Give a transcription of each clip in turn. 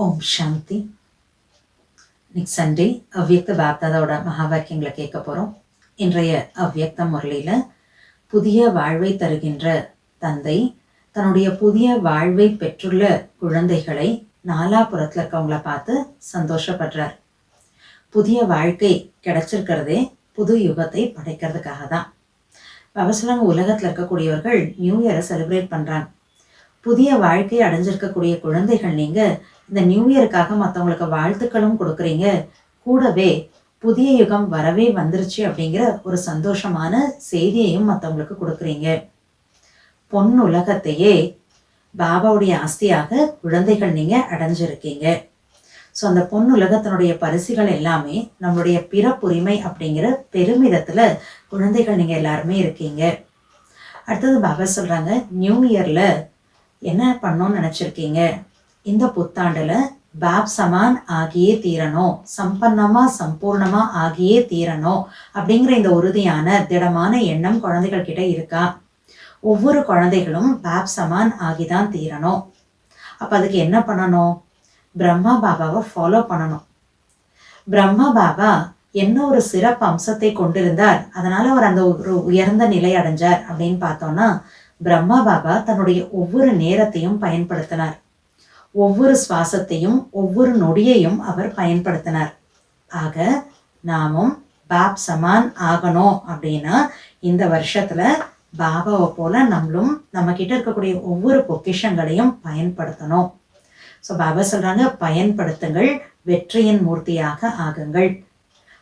ஓம் சாந்தி. இன்னைக்கு சண்டே அவ்வியக்த பாப்தாதாவோட மகாவாக்கியங்களை கேட்க போகிறோம். இன்றைய அவ்வியக்த முரளியில் புதிய வாழ்வை தருகின்ற தந்தை தன்னுடைய புதிய வாழ்வை பெற்றுள்ள குழந்தைகளை நாலாபுரத்தில் இருக்கவங்கள பார்த்து சந்தோஷப்படுறார். புதிய வாழ்க்கை கிடைச்சிருக்கிறதே புது யுகத்தை படைக்கிறதுக்காக தான். அவசரம் உலகத்தில் இருக்கக்கூடியவர்கள் நியூ இயரை செலிப்ரேட் பண்ணுறாங்க. புதிய வாழ்க்கையை அடைஞ்சிருக்கக்கூடிய குழந்தைகள் நீங்கள் இந்த நியூ இயருக்காக மற்றவங்களுக்கு வாழ்த்துக்களும் கொடுக்குறீங்க. கூடவே புதிய யுகம் வரவே வந்துருச்சு அப்படிங்கிற ஒரு சந்தோஷமான செய்தியையும் மற்றவங்களுக்கு கொடுக்குறீங்க. பொன் உலகத்தையே பாபாவுடைய ஆஸ்தியாக குழந்தைகள் நீங்கள் அடைஞ்சிருக்கீங்க. ஸோ அந்த பொன் உலகத்தினுடைய பரிசுகள் எல்லாமே நம்மளுடைய பிறப்புரிமை அப்படிங்கிற பெருமிதத்தில் குழந்தைகள் நீங்கள் எல்லாருமே இருக்கீங்க. அடுத்தது பாபா சொல்கிறாங்க, நியூ இயரில் என்ன பண்ணோன்னு நினச்சிருக்கீங்க? இந்த புத்தாண்டில் பாப் சமான் ஆகியே தீரணும், சம்பூர்ணமா ஆகியே தீரணும் அப்படிங்கிற இந்த உறுதியான திடமான எண்ணம் குழந்தைகள் கிட்ட இருக்கா? ஒவ்வொரு குழந்தைகளும் பாப் சமான் ஆகிதான் தீரணும். அப்போ அதுக்கு என்ன பண்ணணும்? பிரம்மா பாபாவை ஃபாலோ பண்ணணும். பிரம்மா பாபா என்ன ஒரு சிறப்பு அம்சத்தை கொண்டிருந்தார், அதனால அவர் அந்த ஒரு உயர்ந்த நிலை அடைஞ்சார் அப்படின்னு பார்த்தோம்னா, பிரம்மா பாபா தன்னுடைய ஒவ்வொரு நேரத்தையும் பயன்படுத்தினார். ஒவ்வொரு சுவாசத்தையும் ஒவ்வொரு நொடியையும் அவர் பயன்படுத்தினார். ஆக நாமும் பாப் சமான் ஆகணும் அப்படின்னா இந்த வருஷத்துல பாபாவை போல நம்மளும் நம்ம கிட்ட இருக்கக்கூடிய ஒவ்வொரு பொக்கிஷங்களையும் பயன்படுத்தணும். ஸோ பாபா சொல்றாங்க, பயன்படுத்துங்கள், வெற்றியின் மூர்த்தியாக ஆகுங்கள்.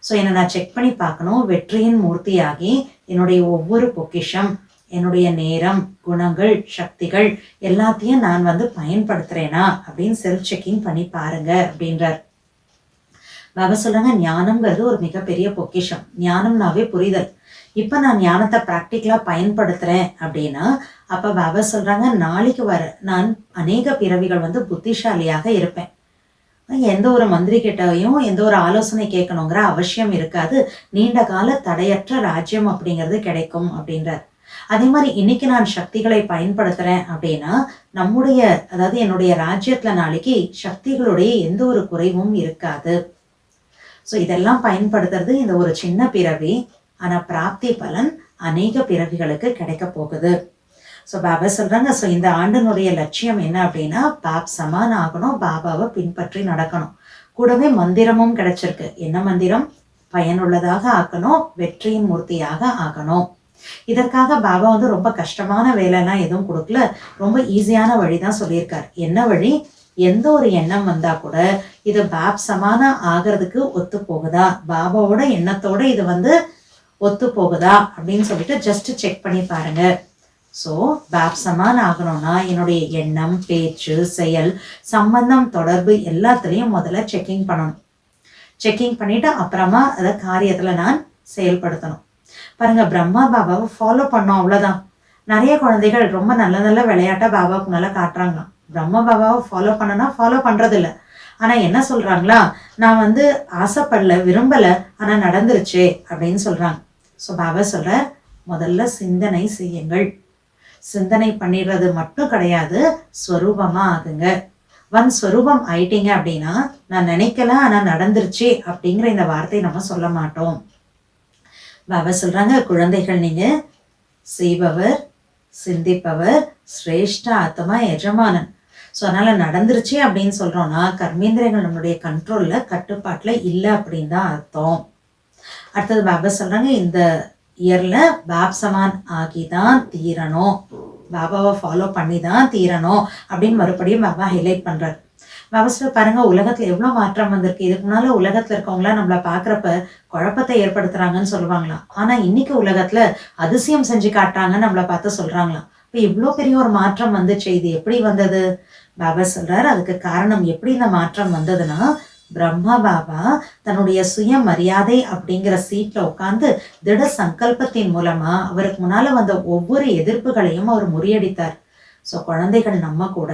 ஸோ என்னை நான் செக் பண்ணி பார்க்கணும், வெற்றியின் மூர்த்தியாகி என்னுடைய ஒவ்வொரு பொக்கிஷம், என்னுடைய நேரம், குணங்கள், சக்திகள் எல்லாத்தையும் நான் பயன்படுத்துறேனா அப்படின்னு செல்ஃப் செக்கிங் பண்ணி பாருங்க அப்படின்றார். பாபா சொல்றாங்க, ஞானம்ங்கிறது ஒரு மிகப்பெரிய பொக்கிஷம். ஞானம்னாவே புரிதல். இப்போ நான் ஞானத்தை ப்ராக்டிக்கலா பயன்படுத்துறேன் அப்படின்னா அப்ப பாபா சொல்றாங்க, நாளைக்கு வர நான் அநேக பிறவிகள் புத்திசாலியாக இருப்பேன். எந்த ஒரு மந்திரி கிட்டையும் எந்த ஒரு ஆலோசனை கேட்கணுங்கிற அவசியம் இருக்காது. நீண்ட கால தடையற்ற ராஜ்யம் அப்படிங்கிறது கிடைக்கும் அப்படின்றார். அதே மாதிரி இன்னைக்கு நான் சக்திகளை பயன்படுத்துறேன் அப்படின்னா அதாவது என்னுடைய ராஜ்யத்துல நாளைக்கு சக்திகளுடைய எந்த ஒரு குறைவும் இருக்காது. ஸோ இதெல்லாம் பயன்படுத்துறது இந்த ஒரு சின்ன பிறவி, ஆனா பிராப்தி பலன் அநேக பிறவிகளுக்கு கிடைக்க போகுது. ஸோ பாபா சொல்றாங்க, ஸோ இந்த ஆண்டினுடைய லட்சியம் என்ன அப்படின்னா பாப் சமான் ஆகணும், பாபாவை பின்பற்றி நடக்கணும். கூடவே மந்திரமும் கிடைச்சிருக்கு. என்ன மந்திரம்? பயனுள்ளதாக ஆக்கணும், வெற்றியின் மூர்த்தியாக ஆகணும். இதற்காக பாபா ரொம்ப கஷ்டமான வேலைலாம் எதுவும் கொடுக்கல, ரொம்ப ஈஸியான வழி தான் சொல்லியிருக்கார். என்ன வழி? எந்த ஒரு எண்ணம் வந்தா கூட இது பாப் சமானா ஆகிறதுக்கு ஒத்து போகுதா, பாபாவோட எண்ணத்தோட இது ஒத்து போகுதா அப்படின்னு சொல்லிட்டு ஜஸ்ட் செக் பண்ணி பாருங்க. ஸோ பாப் சமான் ஆகணும்னா என்னுடைய எண்ணம், பேச்சு, செயல், சம்பந்தம், தொடர்பு எல்லாத்துலேயும் முதல்ல செக்கிங் பண்ணணும். செக்கிங் பண்ணிட்டு அப்புறமா அதை காரியத்தில் நான் செயல்படுத்தணும். பாருங்க, பிரம்மா பாபாவை ஃபாலோ பண்ணோம், அவ்வளோதான். நிறைய குழந்தைகள் ரொம்ப நல்ல நல்ல விளையாட்டா பாபாவுக்கு நல்லா காட்டுறாங்களாம். பிரம்மா பாபாவை ஃபாலோ பண்ணனா ஃபாலோ பண்றது இல்லை. ஆனா என்ன சொல்றாங்களா, நான் ஆசைப்படல, விரும்பல, ஆனா நடந்துருச்சு அப்படின்னு சொல்றாங்க. ஸோ பாபா சொல்ற, முதல்ல சிந்தனை செய்யுங்கள். சிந்தனை பண்ணிடுறது மட்டும் கிடையாது, ஸ்வரூபமா ஆகுங்க. ஸ்வரூபம் ஆயிட்டீங்க அப்படின்னா நான் நினைக்கல ஆனா நடந்துருச்சு அப்படிங்கிற இந்த வார்த்தை நம்ம சொல்ல மாட்டோம். பாபா சொல்றாங்க, குழந்தைகள் நீங்க செய்பவர், சிந்திப்பவர், சிரேஷ்ட ஆத்மா, எஜமானன். ஸோ அதனால நடந்துருச்சு அப்படின்னு சொல்றோம்னா கர்மேந்திரங்கள் நம்மளுடைய கண்ட்ரோல்ல, கட்டுப்பாட்டுல இல்லை அப்படின்னு தான் அர்த்தம். அடுத்தது பாபா சொல்றாங்க, இந்த இயர்ல பாப் சமான் ஆகிதான் தீரணும், பாபாவை ஃபாலோ பண்ணி தான் தீரணும் அப்படின்னு மறுபடியும் பாபா ஹைலைட் பண்றாரு. பாபா பாருங்க, உலகத்துல எவ்வளவு மாற்றம் வந்திருக்கு. இதுக்கு முன்னால உலகத்துல இருக்கவங்களா நம்மள பாக்குறப்ப குழப்பத்தை ஏற்படுத்துறாங்கன்னு சொல்லுவாங்களாம். ஆனா இன்னைக்கு உலகத்துல அதிசயம் செஞ்சு காட்டுறாங்கன்னு நம்மளை பார்த்து சொல்றாங்களாம். இப்ப இவ்வளவு பெரிய ஒரு மாற்றம் வந்துச்சு. இது எப்படி வந்தது? பாபா சொல்றாரு, அதுக்கு காரணம் எப்படி இந்த மாற்றம் வந்ததுன்னா, பிரம்மா பாபா தன்னுடைய சுய மரியாதை அப்படிங்கிற சீட்ல உட்கார்ந்து திட சங்கல்பத்தின் மூலமா அவருக்கு முன்னால வந்த ஒவ்வொரு எதிர்ப்புகளையும் அவர் முறியடித்தார். ஸோ குழந்தைகள் நம்ம கூட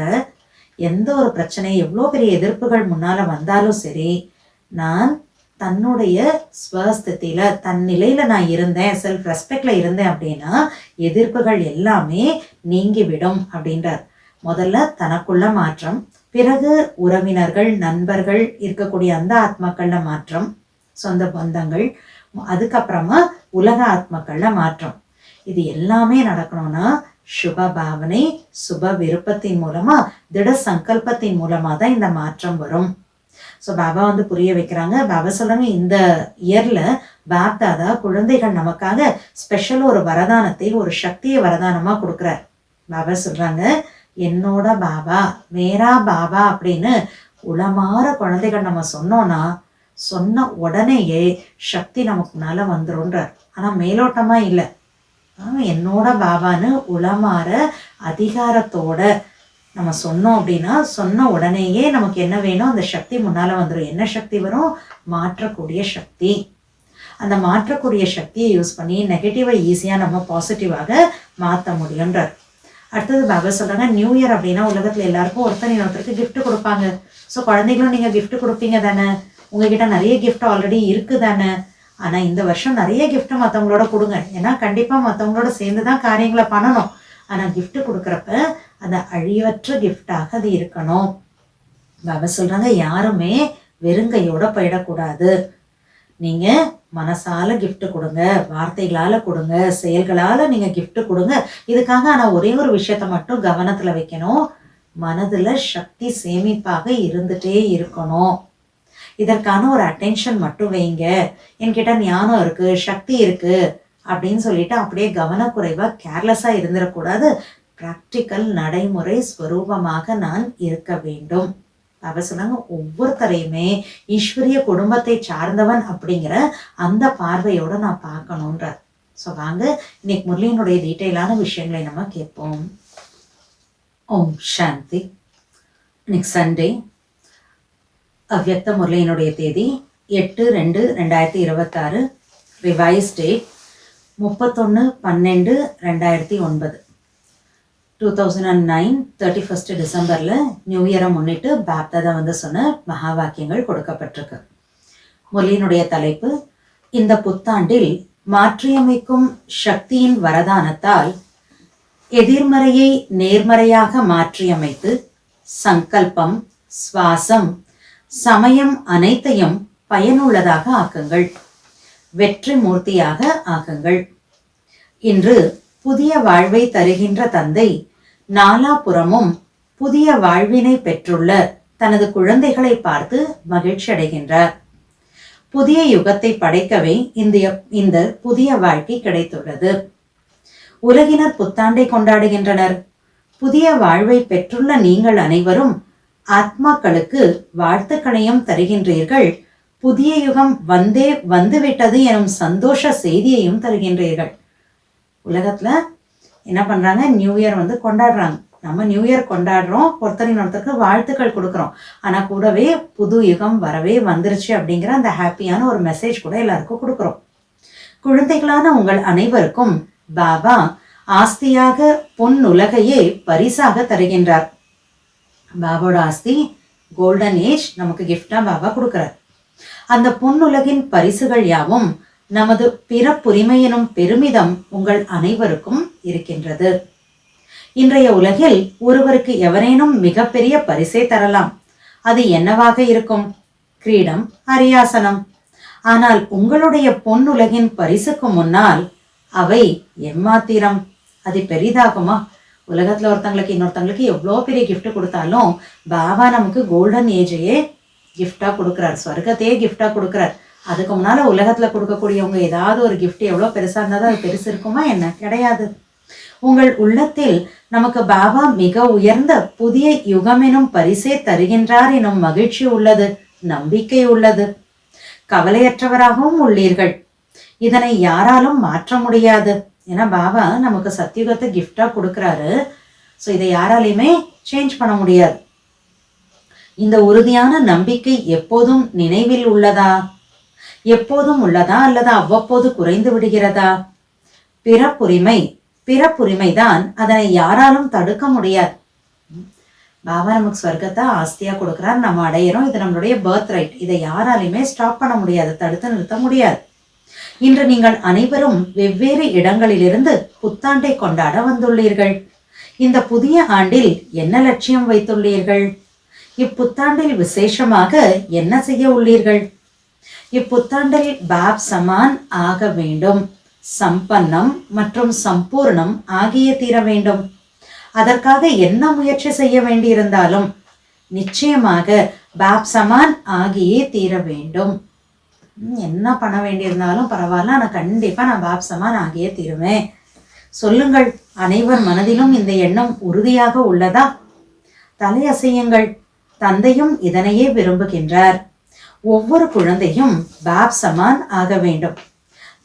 எந்த ஒரு பிரச்சனை, எவ்வளோ பெரிய எதிர்ப்புகள் முன்னால வந்தாலும் சரி, நான் தன்னுடைய ஸ்வஸ்தித்தில, தன் நிலையில நான் இருந்தேன், செல்ஃப் ரெஸ்பெக்ட்ல இருந்தேன் அப்படின்னா எதிர்ப்புகள் எல்லாமே நீங்கிவிடும் அப்படின்றார். முதல்ல தனக்குள்ள மாற்றம், பிறகு உறவினர்கள், நண்பர்கள், இருக்கக்கூடிய அந்த ஆத்மாக்கள்ல மாற்றம், சொந்த பந்தங்கள், அதுக்கப்புறமா உலக ஆத்மாக்கள்ல மாற்றம். இது எல்லாமே நடக்கணும்னா சுப பாவனை, சுப விருப்பத்தின் மூலமா, திட சங்கல்பத்தின் மூலமா தான் இந்த மாற்றம் வரும். ஸோ பாபா புரிய வைக்கிறாங்க. பாபா சொல்றாங்க, இந்த இயர்ல பாப்தாதா குழந்தைகள் நமக்காக ஸ்பெஷல் ஒரு வரதானத்தை, ஒரு சக்தியை வரதானமா கொடுக்குறார். பாபா சொல்றாங்க, என்னோட பாபா, மேரா பாபா அப்படின்னு உளமாற குழந்தைகள் நம்ம சொன்னோம்னா சொன்ன உடனேயே சக்தி நமக்கு முன்னால வந்துருன்றார். ஆனா மேலோட்டமா இல்லை, என்னோட பாபான்னு உளமாற அதிகாரத்தோட நம்ம சொன்னோம் அப்படின்னா சொன்ன உடனேயே நமக்கு என்ன வேணும், அந்த சக்தி முன்னால வந்துடும். என்ன சக்தி வரும்? மாற்றக்கூடிய சக்தி. அந்த மாற்றக்கூடிய சக்தியை யூஸ் பண்ணி நெகட்டிவை ஈஸியா நம்ம பாசிட்டிவாக மாற்ற முடியுன்றார். அடுத்தது பாபா சொல்றாங்க, நியூ இயர் அப்படின்னா உலகத்துல எல்லாருக்கும் ஒருத்தர் இன்னொருத்தருக்கு கிஃப்ட் கொடுப்பாங்க. ஸோ குழந்தைகளும் நீங்க கிஃப்ட் கொடுப்பீங்க தானே, உங்ககிட்ட நிறைய கிஃப்ட் ஆல்ரெடி இருக்கு தானே. ஆனா இந்த வருஷம் நிறைய கிஃப்ட் மற்றவங்களோட கொடுங்க. ஏன்னா கண்டிப்பா மற்றவங்களோட சேர்ந்துதான் காரியங்களை பண்ணணும். ஆனா கிஃப்ட் கொடுக்குறப்ப அந்த அழிவற்ற கிஃப்டாக அது இருக்கணும். பாபா சொல்றாங்க, யாருமே வெறுங்கையோட போயிடக்கூடாது. நீங்க மனசால கிஃப்ட் கொடுங்க, வார்த்தைகளால கொடுங்க, செயல்களால நீங்க கிஃப்ட் கொடுங்க. இதுக்காக ஆனா ஒரே ஒரு விஷயத்த மட்டும் கவனத்துல வைக்கணும், மனதுல சக்தி சேமிப்பாக இருந்துட்டே இருக்கணும். இதற்கான ஒரு அட்டென்ஷன் மட்டும் வைங்க. என்கிட்ட ஞானம் இருக்கு, சக்தி இருக்கு அப்படின்னு சொல்லிட்டு அப்படியே கவனக்குறைவா கேர்லெஸ்ஸா இருந்துடக்கூடாது. பிராக்டிக்கல் நடைமுறை ஸ்வரூபமாக நான் இருக்க வேண்டும். அவ சொன்னாங்க, ஒவ்வொருத்தரையுமே ஈஸ்வரிய குடும்பத்தை சார்ந்தவன் அப்படிங்கிற அந்த பார்வையோட நான் பார்க்கணுன்றார். ஸோ வாங்க இன்னைக்கு முரளியினுடைய டீட்டெயிலான விஷயங்களை நம்ம கேட்போம். ஓம் சாந்தி. இன்னைக்கு சண்டே. அவ்யக்த முரளியினுடைய தேதி 8/2/2026. Revise date 31/12/2009. 2009 31 டிசம்பர்ல நியூ இயரை முன்னிட்டு பாப்தாதா சொன்ன மகா வாக்கியங்கள் கொடுக்கப்பட்டிருக்கு. முரளியினுடைய தலைப்பு, இந்த புத்தாண்டில் மாற்றியமைக்கும் சக்தியின் வரதானத்தால் எதிர்மறையை நேர்மறையாக மாற்றியமைத்து சங்கல்பம், சுவாசம், சமயம் அனைத்தையும் பயனுள்ளதாக ஆக்குங்கள், வெற்றி மூர்த்தியாக ஆக்குங்கள். இன்று புதிய வாழ்வை தருகின்ற தந்தை நாலாபுறமும் புதிய வாழ்வினை பெற்றுள்ள தனது குழந்தைகளை பார்த்து மகிழ்ச்சி அடைகின்றார். புதிய யுகத்தை படைக்கவே இந்த புதிய வாழ்க்கை கிடைத்துள்ளது. உலகினர் புத்தாண்டை கொண்டாடுகின்றனர். புதிய வாழ்வை பெற்றுள்ள நீங்கள் அனைவரும் ஆத்மாக்களுக்கு வாழ்த்துக்களையும் தருகின்றீர்கள். புதிய யுகம் வந்துவிட்டது எனும் சந்தோஷ செய்தியையும் தருகின்றீர்கள். உலகத்துல என்ன பண்றாங்க, நியூ இயர் கொண்டாடுறாங்க. நம்ம நியூ இயர் கொண்டாடுறோம், ஒருத்தருக்கு வாழ்த்துக்கள் கொடுக்குறோம். ஆனா கூடவே புது யுகம் வரவே வந்துருச்சு அப்படிங்கிற அந்த ஹாப்பியான ஒரு மெசேஜ் கூட எல்லாருக்கும் கொடுக்குறோம். குழந்தைகளான உங்கள் அனைவருக்கும் பாபா ஆஸ்தியாக பொன் உலகையே பரிசாக தருகின்றார். பாபாவோட ஆஸ்தி கோல்டன் ஏஜ் நமக்கு கிஃப்டா பாபா கொடுக்கிறார். அந்த பொன்னுலகின் பரிசுகள் யாவும் நமது பிறப்புரிமை எனும் பெருமிதம் உங்கள் அனைவருக்கும் இருக்கின்றது. இன்றைய உலகில் ஒருவருக்கு எவரேனும் மிகப்பெரிய பரிசை தரலாம். அது என்னவாக இருக்கும்? கிரீடம், அரியாசனம். ஆனால் உங்களுடைய பொன்னுலகின் பரிசுக்கு முன்னால் அவை எம்மாத்திரம்? அது பெரிதாகுமா? உலகத்துல ஒருத்தங்களுக்கு இன்னொருத்தங்களுக்கு எவ்வளோ பெரிய கிஃப்ட் கொடுத்தாலும் பாபா நமக்கு கோல்டன் ஏஜையே கிஃப்டா கொடுக்குறார், ஸ்வர்க்கத்தையே கிஃப்டா கொடுக்குறார். அதுக்கு முன்னால உலகத்துல கொடுக்கக்கூடியவங்க ஏதாவது ஒரு கிஃப்ட் எவ்வளோ பெருசா இருந்தாலும் அது பெருசு இருக்குமா என்ன? கிடையாது. உங்கள் உள்ளத்தில் நமக்கு பாபா மிக உயர்ந்த புதிய யுகம் எனும் பரிசே தருகின்றார் எனும் மகிழ்ச்சி உள்ளது, நம்பிக்கை உள்ளது. கவலையற்றவராகவும் உள்ளீர்கள். இதனை யாராலும் மாற்ற முடியாது. ஏன்னா பாபா நமக்கு சத்தியுகத்தை கிஃப்டா கொடுக்குறாரு. ஸோ இதை யாராலையுமே சேஞ்ச் பண்ண முடியாது. இந்த உறுதியான நம்பிக்கை எப்போதும் நினைவில் உள்ளதா? எப்போதும் உள்ளதா அல்லது அவ்வப்போது குறைந்து விடுகிறதா? பிறப்புரிமை தான், அதனை யாராலும் தடுக்க முடியாது. பாபா நமக்கு ஸ்வர்க்கத்தை ஆஸ்தியா கொடுக்குறார், நம்ம அடையிறோம். இது நம்மளுடைய பர்த் ரைட். இதை யாராலையுமே ஸ்டாப் பண்ண முடியாது, தடுத்து நிறுத்த முடியாது. இன்று நீங்கள் அனைவரும் வெவ்வேறு இடங்களிலிருந்து புத்தாண்டை கொண்டாட வந்துள்ளீர்கள். இந்த புதிய ஆண்டில் என்ன லட்சியம் வைத்துள்ளீர்கள்? இப்புத்தாண்டில் விசேஷமாக என்ன செய்ய உள்ளீர்கள்? இப்புத்தாண்டில் பாப் சமான் ஆக வேண்டும், சம்பன்னம் மற்றும் சம்பூர்ணம் ஆகிய தீர வேண்டும். அதற்காக என்ன முயற்சி செய்ய வேண்டியிருந்தாலும் நிச்சயமாக பாப் சமான் ஆகியே தீர வேண்டும். என்ன பண்ண வேண்டியிருந்தாலும் பரவாயில்ல, ஆனால் கண்டிப்பா நான் பாப் சமான் ஆகியே தீருவேன். சொல்லுங்கள், அனைவர் மனதிலும் இந்த எண்ணம் உறுதியாக உள்ளதா? தலையசையுங்கள். தந்தையும் இதனையே விரும்புகின்றார். ஒவ்வொரு குழந்தையும் பாப் சமான் ஆக வேண்டும்.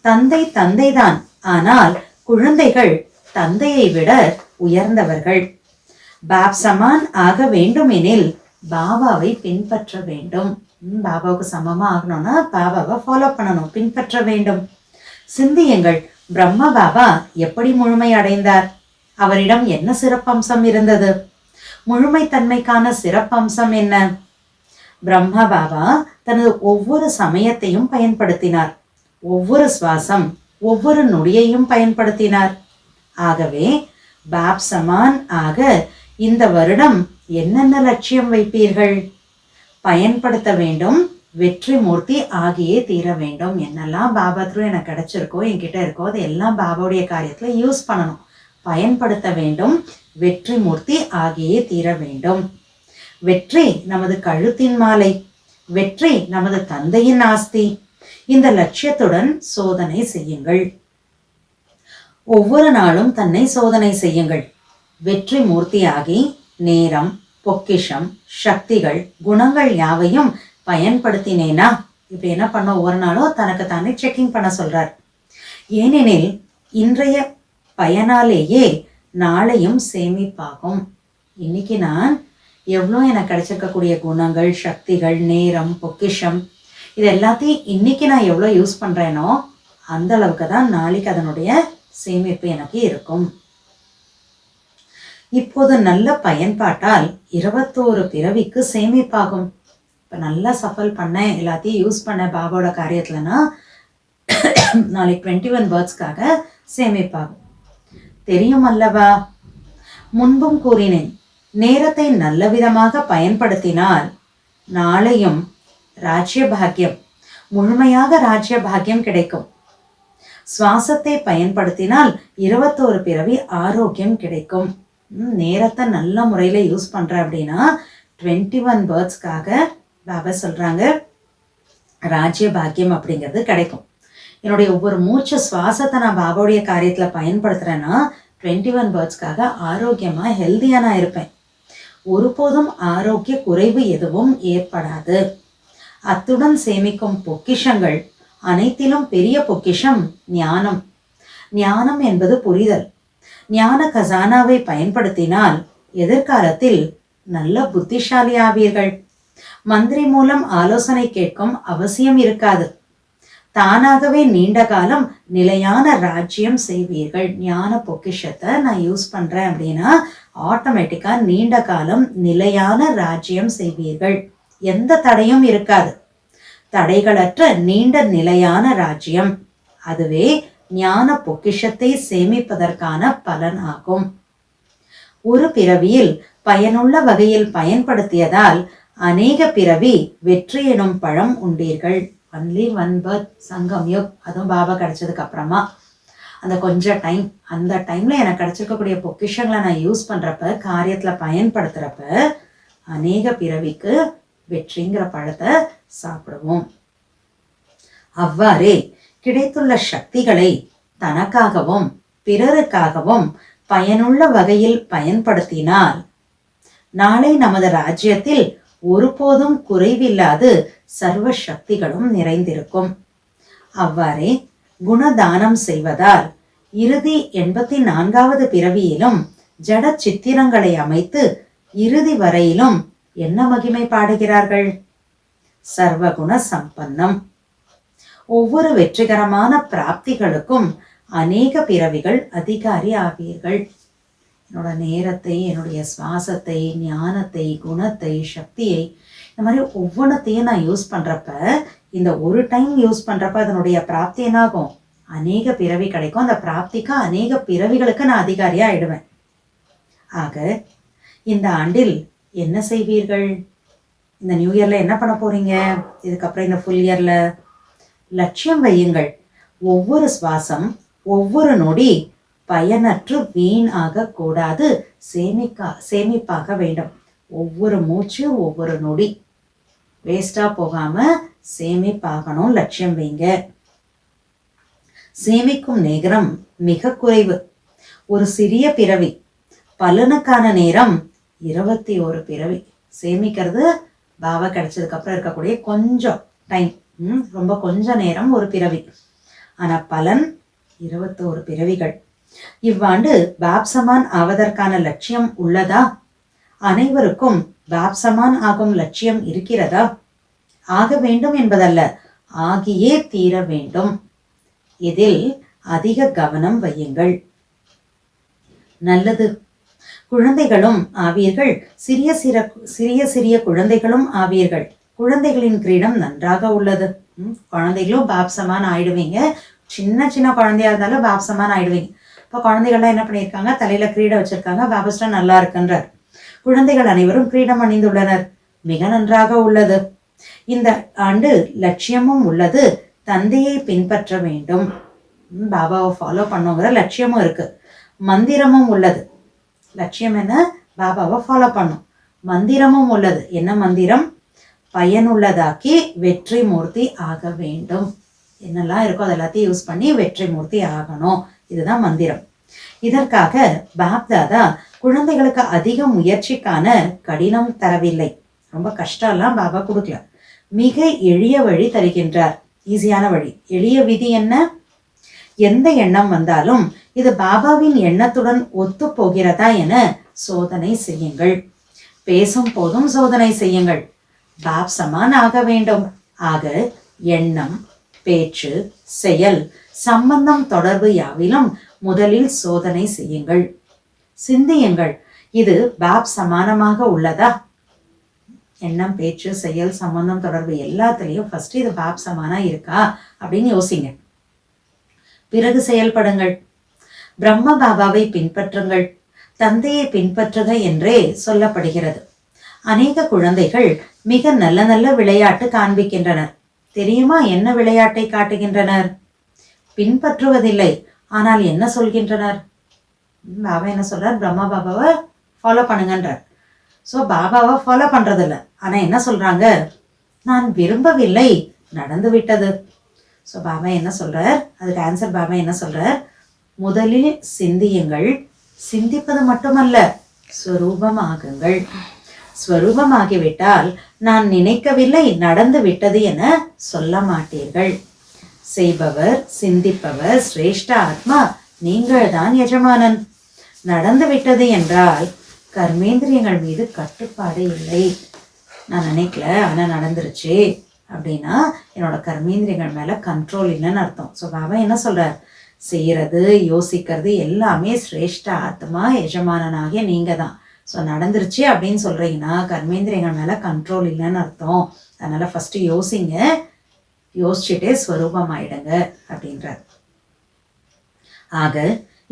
தந்தை தந்தைதான், ஆனால் குழந்தைகள் தந்தையை விட உயர்ந்தவர்கள். பாப் சமான் ஆக வேண்டுமெனில் பாபாவை பின்பற்ற வேண்டும். பாபாவுக்கு சமமா ஆகணும்னா பாபாவை ஃபாலோ பண்ணணும், பின்பற்ற வேண்டும். சிந்தியுங்கள், பிரம்மா பாபா எப்படி முழுமை அடைந்தார்? அவரிடம் என்ன சிறப்பம்சம் இருந்தது? முழுமைத்தன்மைக்கான சிறப்பம்சம் என்ன? பிரம்மா பாபா தனது ஒவ்வொரு சமயத்தையும் பயன்படுத்தினார். ஒவ்வொரு சுவாசம், ஒவ்வொரு நொடியையும் பயன்படுத்தினார். ஆகவே பாப் சமான் ஆக இந்த வருடம் என்னென்ன லட்சியம் வைப்பீர்கள்? பயன்படுத்த வேண்டும், வெற்றி மூர்த்தி ஆகியே தீர வேண்டும். என்னெல்லாம் பாபா த்ரூ எனக்கு கிடைச்சிருக்கோ, என்கிட்ட இருக்கோ, அது எல்லாம் பாபாவுடைய காரியத்துல யூஸ் பண்ணணும். பயன்படுத்த வேண்டும், வெற்றி மூர்த்தி ஆகியே தீர வேண்டும். வெற்றி நமது கழுத்தின் மாலை, வெற்றி நமது தந்தையின் ஆஸ்தி. இந்த லட்சியத்துடன் சோதனை செய்யுங்கள். ஒவ்வொரு நாளும் தன்னை சோதனை செய்யுங்கள். வெற்றி மூர்த்தியாகி நேரம், பொக்கிஷம், சக்திகள், குணங்கள் யாவையும் பயன்படுத்தினேனா? இப்படி என்ன பண்ண ஒவ்வொரு நாளும் தனக்கு தானே செக்கிங் பண்ண சொல்றார். ஏனெனில் இன்றைய பயனாலேயே நாளையும் சேமிப்பாகும். இன்னைக்கு நான் எவ்வளோ எனக்கு கிடைச்சிருக்கக்கூடிய குணங்கள், சக்திகள், நேரம், பொக்கிஷம், இது எல்லாத்தையும் இன்னைக்கு நான் எவ்வளோ யூஸ் பண்றேனோ அந்த அளவுக்கு தான் நாளைக்கு அதனுடைய சேமிப்பு எனக்கு இருக்கும். இப்போது நல்ல பயன்பாட்டால் 21 பிறவிக்கு சேமிப்பாகும். இப்போ நல்லா சஃபல் பண்ணேன், எல்லாத்தையும் யூஸ் பண்ண பாபாவோட காரியத்துலனா நாளைக்கு 21 பேர்த்ஸ்க்காக சேமிப்பாகும். தெரியும் அல்லவா? முன்பும் கூறினேன், நேரத்தை நல்ல விதமாக பயன்படுத்தினால் நாளையும் ராஜ்ய பாக்கியம், முழுமையாக ராஜ்ய பாக்கியம் கிடைக்கும். சுவாசத்தை பயன்படுத்தினால் 21 பிறவி ஆரோக்கியம் கிடைக்கும். நேரத்தை நல்ல முறையில யூஸ் பண்ற அப்படின்னா 21 பேர்த்ஸ்க்காக பாபா சொல்றாங்க ராஜ்ய பாக்கியம் அப்படிங்கிறது கிடைக்கும். என்னுடைய ஒவ்வொரு மூச்சு சுவாசத்தை நான் பாபாவுடைய காரியத்துல பயன்படுத்துறேன்னா 21 பேர்த்ஸ்க்காக ஆரோக்கியமா ஹெல்தியா நான் இருப்பேன். ஒருபோதும் ஆரோக்கிய குறைவு எதுவும் ஏற்படாது. அத்துடன் சேமிக்கும் பொக்கிஷங்கள் அனைத்திலும் பெரிய பொக்கிஷம் ஞானம். ஞானம் என்பது புரிதல். ஞான கசானாவை பயன்படுத்தினால் எதிர்காலத்தில் நல்ல புத்திசாலி ஆவீர்கள். மந்திரி மூலம் ஆலோசனை கேட்கும் அவசியம் இருக்காது. தானாகவே நீண்ட காலம் நிலையான ராஜ்யம் செய்வீர்கள். ஞான பொக்கிஷத்தை நான் யூஸ் பண்றேன் அப்படின்னா ஆட்டோமேட்டிக்கா நீண்ட காலம் நிலையான ராஜ்யம் செய்வீர்கள். எந்த தடையும் இருக்காது. தடைகளற்ற நீண்ட நிலையான ராஜ்யம், அதுவே ஞான பொக்கிஷத்தை சேமிப்பதற்கான பலன் ஆகும். ஒரு பிறவியில் பயனுள்ள வகையில் பயன்படுத்தியதால் அநேக பிறவி வெற்றி எனும் பழம் உண்டீர்கள். ஒன்லி ஒன் பர்த் சங்கம் யுக், அதுவும் பாபா கிடைச்சதுக்கு அப்புறமா அந்த கொஞ்சம் டைம், அந்த டைம்ல எனக்கு கிடைச்சிருக்கக்கூடிய பொக்கிஷங்களை நான் யூஸ் பண்றப்ப, காரியத்துல பயன்படுத்துறப்ப அநேக பிறவிக்கு வெற்றிங்கிற பழத்தை சாப்பிடுவோம். அவ்வாறே கிடைத்துள்ள சக்திகளை தனக்காகவும் பிறருக்காகவும் பயனுள்ள வகையில் பயன்படுத்தினால் நாளை நமது ராஜ்யத்தில் ஒருபோதும் குறைவில்லாது சர்வ சக்திகளும் நிறைந்திருக்கும். அவ்வாறே குணதானம் செய்வதால் இறுதி 84வது பிறவியிலும் ஜட சித்திரங்களை அமைத்து இறுதி வரையிலும் என்ன மகிமை பாடுகிறார்கள்? சர்வகுண சம்பன்னம். ஒவ்வொரு வெற்றிகரமான பிராப்திகளுக்கும் அநேக பிறவிகள் அதிகாரி ஆவீர்கள். என்னோட நேரத்தை, என்னுடைய சுவாசத்தை, ஞானத்தை, குணத்தை, சக்தியை, இந்த மாதிரி ஒவ்வொன்றத்தையும் நான் யூஸ் பண்றப்ப, இந்த ஒரு டைம் யூஸ் பண்றப்ப அதனுடைய பிராப்தி என்னாகும்? அநேக பிறவி கிடைக்கும். அந்த பிராப்திக்கு அநேக பிறவிகளுக்கு நான் அதிகாரியா ஆயிடுவேன். ஆக இந்த ஆண்டில் என்ன செய்வீர்கள்? இந்த நியூ இயர்ல என்ன பண்ண போறீங்க? இதுக்கப்புறம் இந்த ஃபுல் இயர்ல லட்சியம் வையுங்கள். ஒவ்வொரு சுவாசம், ஒவ்வொரு நொடி பயனற்று வீண் ஆக கூடாது, சேமிப்பாக வேண்டும். ஒவ்வொரு மூச்சு, ஒவ்வொரு நொடி வேஸ்டா போகாம சேமிப்பாகணும். லட்சியம் வைங்க. சேமிக்கும் நேரம் மிக குறைவு. ஒரு சிறிய பிறவி, பலனுக்கான நேரம் 21 பிறவி. சேமிக்கிறது பாபா கிடைச்சதுக்கு அப்புறம் இருக்கக்கூடிய கொஞ்சம் டைம், ரொம்ப கொஞ்ச நேரம் ஒரு பிறவி. ஆனா பலன் 21 பிறவிகள். இவ்வாண்டு பாப்சமான் ஆவதற்கான லட்சியம் உள்ளதா? அனைவருக்கும் பாப்சமான் ஆகும் லட்சியம் இருக்கிறதா? ஆக வேண்டும் என்பதல்ல, ஆகியே தீர வேண்டும். இதில் அதிக கவனம் வையுங்கள். நல்லது. குழந்தைகளும் ஆவீர்கள், சிறிய சிறிய குழந்தைகளும் ஆவீர்கள். குழந்தைகளின் கிரீடம் நன்றாக உள்ளது. குழந்தைகளும் பாப்சமான் ஆயிடுவீங்க. சின்ன சின்ன குழந்தையா இருந்தாலும் பாப்சமான் ஆயிடுவீங்க. இப்போ குழந்தைகள்லாம் என்ன பண்ணியிருக்காங்க? தலையில கிரீடம் வச்சிருக்காங்க. பாபாஸ்டா நல்லா இருக்குன்றார். குழந்தைகள் அனைவரும் கிரீடம் அணிந்துள்ளனர். மிக நன்றாக உள்ளது. இந்த ஆண்டு லட்சியமும் உள்ளது. தந்தையை பின்பற்ற வேண்டும். பாபாவை ஃபாலோ பண்ணுங்கிற லட்சியமும் இருக்கு. மந்திரமும் உள்ளது. லட்சியம் என்ன? பாபாவை ஃபாலோ பண்ணும். மந்திரமும் உள்ளது. என்ன மந்திரம்? பயனுள்ளதாக்கி வெற்றி மூர்த்தி ஆக வேண்டும். என்னெல்லாம் இருக்கோ அது எல்லாத்தையும் யூஸ் பண்ணி வெற்றி மூர்த்தி ஆகணும். இதுதான் மந்திரம். இதற்காக பாப்தாதா குழந்தைகளுக்கு அதிக முயற்சிக்கான கடினம் தரவில்லை. ரொம்ப கஷ்டம்லாம் பாபா கொடுக்கல. மிக எளிய வழி தருகின்றார். ஈஸியான வழி. எளிய விதி என்ன? எந்த எண்ணம் வந்தாலும் இது பாபாவின் எண்ணத்துடன் ஒத்து போகிறதா என சோதனை செய்யுங்கள். பேசும் போதும் சோதனை செய்யுங்கள். பாப்சமான் ஆக வேண்டும். ஆக எண்ணம், பேச்சு, செயல், சம்பந்தம், தொடர்பு யாவிலும் முதலில் சோதனை செய்யுங்கள். சிந்தியுங்கள், இது பாப் சமானமாக உள்ளதா? எண்ணம், பேச்சு, செயல், சம்பந்தம், தொடர்பு எல்லாத்துலேயும் ஃபர்ஸ்ட் இது பாப் சமானா இருக்கா அப்படின்னு யோசிங்க. பிறகு செயல்படுங்கள். பிரம்ம பாபாவை பின்பற்றுங்கள். தந்தையை பின்பற்றுக என்றே சொல்லப்படுகிறது. அநேக குழந்தைகள் மிக நல்ல நல்ல விளையாட்டு காண்பிக்கின்றனர். தெரியுமா என்ன விளையாட்டை காட்டுகின்றனர்? பின்பற்றுவதில்லை. ஆனால் என்ன சொல்கின்றனர்? பாபா என்ன சொல்றார்? பிரம்மா பாபாவை ஃபாலோ பண்ணுங்கன்றார். ஸோ பாபாவை ஃபாலோ பண்றதில்ல. ஆனா என்ன சொல்றாங்க? நான் விரும்பவில்லை, நடந்து விட்டது. ஸோ பாபா என்ன சொல்றார்? அதுக்கு ஆன்சர் பாபா என்ன சொல்றார்? முதலில் சிந்தியுங்கள். சிந்திப்பது மட்டுமல்ல, ஸ்வரூபமாகுங்கள். ஸ்வரூபமாகிவிட்டால் நான் நினைக்கவில்லை, நடந்து விட்டது என சொல்ல மாட்டீர்கள். செய்பவர், சிந்திப்பவர், சிரேஷ்ட ஆத்மா நீங்கள் தான் எஜமானன். நடந்து விட்டது என்றால் கர்மேந்திரியங்கள் மீது கட்டுப்பாடு இல்லை. நான் நினைக்கல ஆனா நடந்துருச்சு அப்படின்னா என்னோட கர்மேந்திரியங்கள் மேல கண்ட்ரோல் இல்லைன்னு அர்த்தம். ஸோ பாபா என்ன சொல்றார்? செய்யறது, யோசிக்கிறது எல்லாமே சிரேஷ்ட ஆத்மா எஜமானனாகிய நீங்க தான். ஸோ நடந்துருச்சு அப்படின்னு சொல்றீங்கன்னா கர்மேந்திரியங்கள் மேல கண்ட்ரோல் இல்லைன்னு அர்த்தம். அதனால ஃபர்ஸ்ட் யோசிங்க, யோசிச்சுட்டே ஸ்வரூபம் ஆயிடுங்க அப்படின்றார். ஆக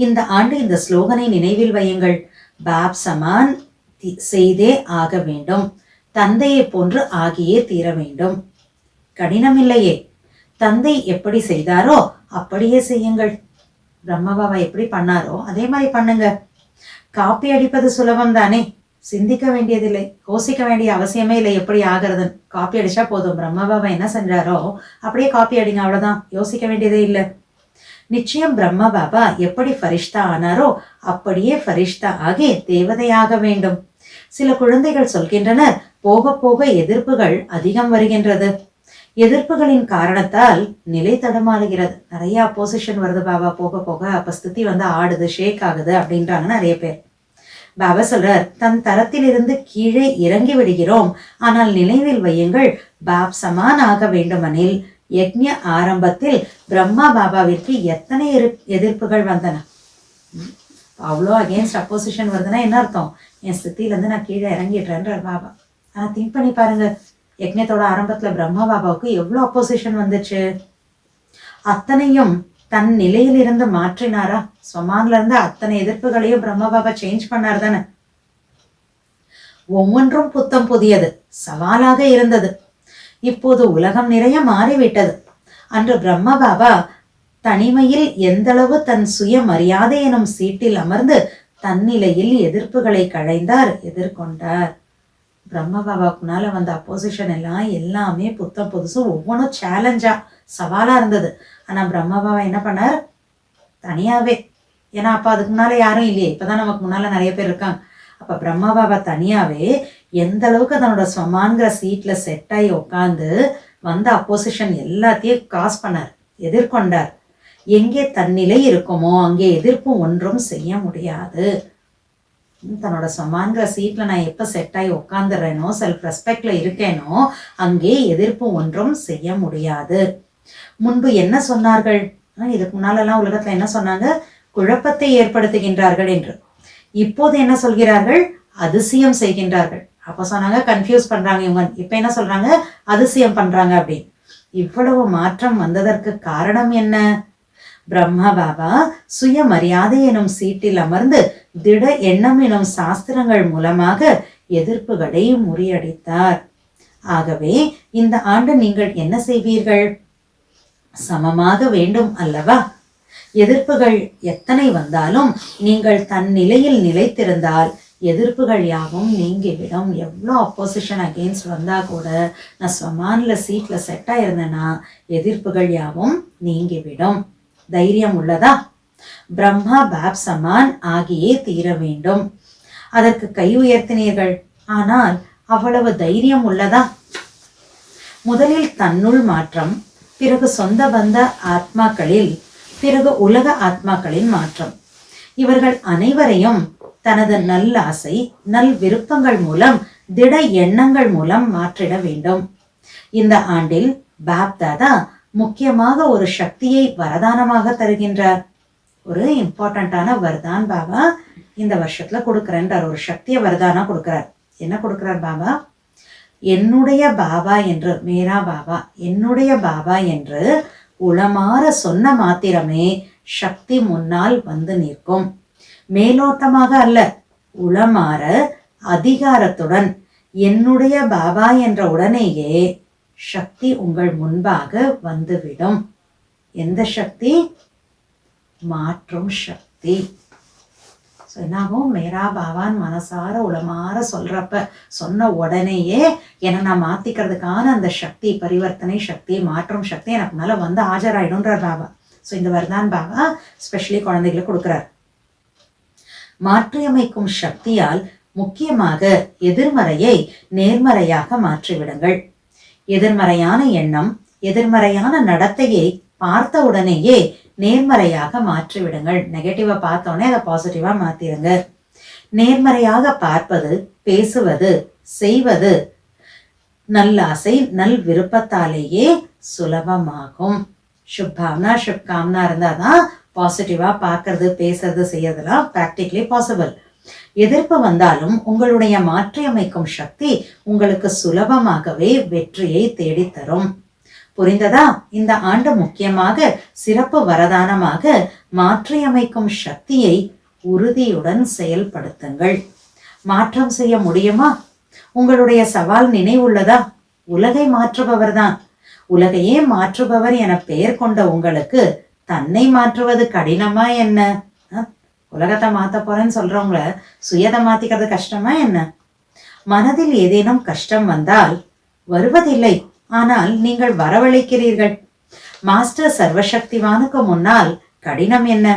இந்த ஆண்டு இந்த ஸ்லோகனை நினைவில் வையுங்கள். பாப் சமான் செய்தே ஆக வேண்டும். தந்தையை போன்று ஆகியே தீர வேண்டும். கடினமில்லையே. தந்தை எப்படி செய்தாரோ அப்படியே செய்யுங்கள். பிரம்மபாபா எப்படி பண்ணாரோ அதே மாதிரி பண்ணுங்க. காப்பி அடிப்பது சுலபம் தானே. சிந்திக்க வேண்டியதில்லை, யோசிக்க வேண்டிய அவசியமே இல்லை எப்படி ஆகிறதுன்னு. காப்பி அடிச்சா போதும். பிரம்மபாபா என்ன செஞ்சாரோ அப்படியே காப்பி அடிங்க, அவ்வளவுதான். யோசிக்க வேண்டியதே இல்லை. நிச்சயம் பிரம்ம பாபா எப்படி ஃபரிஷ்தா ஆனாரோ அப்படியே ஃபரிஷ்தா ஆகி தேவதையாக வேண்டும். சில குழந்தைகள் சொல்கின்றனர், போக போக எதிர்ப்புகள் அதிகம் வருகின்றது. எதிர்ப்புகளின் காரணத்தால் நிலை தடுமாறுகிறது. நிறைய அப்போசிஷன் வருது பாபா போக போக. அப்ப ஸ்திதி ஆடுது, ஷேக் ஆகுது அப்படின்றாங்க நிறைய பேர். பாபா சொல்றார், தன் தரத்தில் இருந்து கீழே இறங்கி விடுகிறோம். ஆனால் நினைவில் வையுங்கள், பாப் சமான் ஆக வேண்டுமெனில் யக்ஞ ஆரம்பத்தில் பிரம்மா பாபாவிற்கு எத்தனை எதிர்ப்புகள் வந்தன. அவ்வளோ அகேன்ஸ்ட் அப்போசிஷன் வருதுன்னா என்ன அர்த்தம்? என் ஸ்தித்திலேருந்து நான் கீழே இறங்கிடுறேன்றார் பாபா. ஆனா திங்க் பண்ணி பாருங்க, யக்ஞத்தோட ஆரம்பத்துல பிரம்மா பாபாவுக்கு எவ்வளோ அப்போசிஷன் வந்துச்சு. அத்தனையும் தன் நிலையிலிருந்து மாற்றினாரா? ஸ்வமான்ல இருந்து அத்தனை எதிர்ப்புகளையும் பிரம்மா பாபா சேஞ்ச் பண்ணார் தானே. ஒவ்வொன்றும் புத்தம் புதியது, சவாலாக இருந்தது. இப்போது உலகம் நிறைய மாறிவிட்டது. அன்று பிரம்ம பாபா தனிமையில் எந்தளவு தன் சுய மரியாதை எனும் சீட்டில் அமர்ந்து தன்னிலையில் எதிர்ப்புகளை களைந்தார், எதிர்கொண்டார். பிரம்ம பாபாக்குனால வந்த அப்போசிஷன் எல்லாமே புத்தம் புதுசு, ஒவ்வொன்றும் சேலஞ்சா சவாலா இருந்தது. ஆனா பிரம்ம பாபா என்ன பண்ணார்? தனியாவே, ஏன்னா அப்ப அதுக்கு முன்னால யாரும் இல்லையே, இப்பதான் நமக்கு முன்னால நிறைய பேர் இருக்காங்க. அப்ப பிரம்ம பாபா தனியாவே எந்த அளவுக்கு தன்னோட ஸ்வமான்கிற சீட்ல செட் ஆகி உட்காந்து வந்த அப்போசிஷன் எல்லாத்தையும் காஸ் பண்ணார், எதிர்கொண்டார். எங்கே தன்னிலை இருக்குமோ அங்கே எதிர்ப்பு ஒன்றும் செய்ய முடியாது. தன்னோட சமான்கிற சீட்ல நான் எப்ப செட் ஆகி உட்காந்துடுறேனோ, செல்ஃப் ரெஸ்பெக்ட்ல இருக்கேனோ, அங்கே எதிர்ப்பு ஒன்றும் செய்ய முடியாது. முன்பு என்ன சொன்னார்கள்? இதுக்கு முன்னாலெல்லாம் உலகத்துல என்ன சொன்னாங்க? குழப்பத்தை ஏற்படுத்துகின்றார்கள் என்று. இப்போது என்ன சொல்கிறார்கள்? அதிசயம் செய்கின்றார்கள். அப்ப சொன்னாங்க கன்ஃபியூஸ் பண்றாங்க இவங்க, இப்ப என்ன சொல்றாங்க? அதிசயம் பண்றாங்க அப்படின்னு. இவ்வளவு மாற்றம் வந்ததற்கு காரணம் என்ன? பிரம்மா பாபா சுய மரியாதை எனும் சீட்டில் அமர்ந்து திட எண்ணம் எனும் சாஸ்திரங்கள் மூலமாக எதிர்ப்புகளை முறியடித்தார். ஆகவே இந்த ஆண்டு நீங்கள் என்ன செய்வீர்கள்? சமமாக வேண்டும் அல்லவா? எதிர்ப்புகள் எத்தனை வந்தாலும் நீங்கள் தன் நிலையில் நிலைத்திருந்தால் எதிர்ப்புகள் யாவும் நீங்கிவிடும். எவ்வளோ அப்போசிஷன் அகெயின்ஸ்ட் வந்தா கூட நான் ஸ்வமான்ல சீட்ல செட் ஆயிருந்தேன்னா எதிர்ப்புகள் யாவும் நீங்கிவிடும். தைரியம் உள்ளதா? பிரம்மா பாப் சமான் ஆகியே தீர வேண்டும். அதற்கு கை உயர்த்தினீர்கள். ஆனால் அவ்வளவு தைரியம் உள்ளதா? முதலில் தன்னுள் மாற்றம், பிறகு சொந்த பந்த ஆத்மாக்களில், பிறகு உலக ஆத்மாக்களின் மாற்றம். இவர்கள் அனைவரையும் தனது நல்லாசை, நல் விருப்பங்கள் மூலம், திட எண்ணங்கள் மூலம் மாற்றிட வேண்டும். இந்த ஆண்டில் பாப் தாதா முக்கியமாக ஒரு சக்தியை வரதானமாக தருகின்றார். ஒரு இம்பார்ட்டன்டான வரதான் பாபா இந்த வருஷத்துல கொடுக்கிறேன்றார். ஒரு சக்தியை வரதானா கொடுக்கிறார். என்ன கொடுக்கிறார் பாபா? என்னுடைய பாபா என்று, மேரா பாபா, என்னுடைய பாபா என்று உளமாற சொன்ன மாத்திரமே சக்தி முன்னால் வந்து நிற்கும். மேலோட்டமாக அல்ல, உளமாற அதிகாரத்துடன் என்னுடைய பாபா என்ற உடனேயே சக்தி உங்கள் முன்பாக வந்துவிடும். எந்த சக்தி? மாற்றும் சக்தி. என்னாகும்? மேரா பாபான் மனசார உளமாற சொல்றப்ப, சொன்ன உடனேயே என்னை நான் மாத்திக்கிறதுக்கான அந்த சக்தி, பரிவர்த்தனை சக்தி, மாற்றும் சக்தி எனக்கு மேல வந்து ஆஜராயிடும்ன்றார் பாபா. ஸோ இந்த வரதான் பாபா ஸ்பெஷலி குழந்தைகளுக்கு கொடுக்குறார். மாற்றியமைக்கும் சக்தியால் முக்கியமாக எதிர்மறையை நேர்மறையாக மாற்றிவிடுங்கள். எதிர்மறையான எண்ணம், எதிர்மறையான நடத்தையை பார்த்த உடனேயே நேர்மறையாக மாற்றிவிடுங்கள். நெகட்டிவா பார்த்தோன்னே அதை பாசிட்டிவா மாத்திருங்க. நேர்மறையாக பார்ப்பது, பேசுவது, செய்வது நல்லாசை, நல் விருப்பத்தாலேயே சுலபமாகும். சுப்பாவனா சுப்காமனா இருந்தாதான் பாசிட்டிவா பார்க்கறது, பேசுறது, செய்யறதுலாம் பிராக்டிகலி பாசிபிள். எதிர்ப்பு வந்தாலும் உங்களுடைய மாற்றியமைக்கும் சக்தி உங்களுக்கு சுலபமாகவே வெற்றியை தேடித்தரும். புரிந்ததா? இந்த ஆண்டு முக்கியமாக சிறப்பு வரதானமாக மாற்றியமைக்கும் சக்தியை உறுதியுடன் செயல்படுத்துங்கள். மாற்றம் செய்ய முடியுமா? உங்களுடைய சவால் நினைவுள்ளதா? உலகை மாற்றுபவர் தான். உலகையே மாற்றுபவர் என பெயர் கொண்ட உங்களுக்கு தன்னை மாற்றுவது கடினமா என்ன? உலகத்தை மாத்த போறேன்னு சொல்றவங்கள சுயத்தை மாத்திக்கிறது கஷ்டமா என்ன? மனதில் ஏதேனும் கஷ்டம் வந்தால் வருவதில்லை, ஆனால் நீங்கள் வரவழைக்கிறீர்கள். மாஸ்டர் சர்வசக்திவானுக்கு முன்னால் கடினம் என்ன?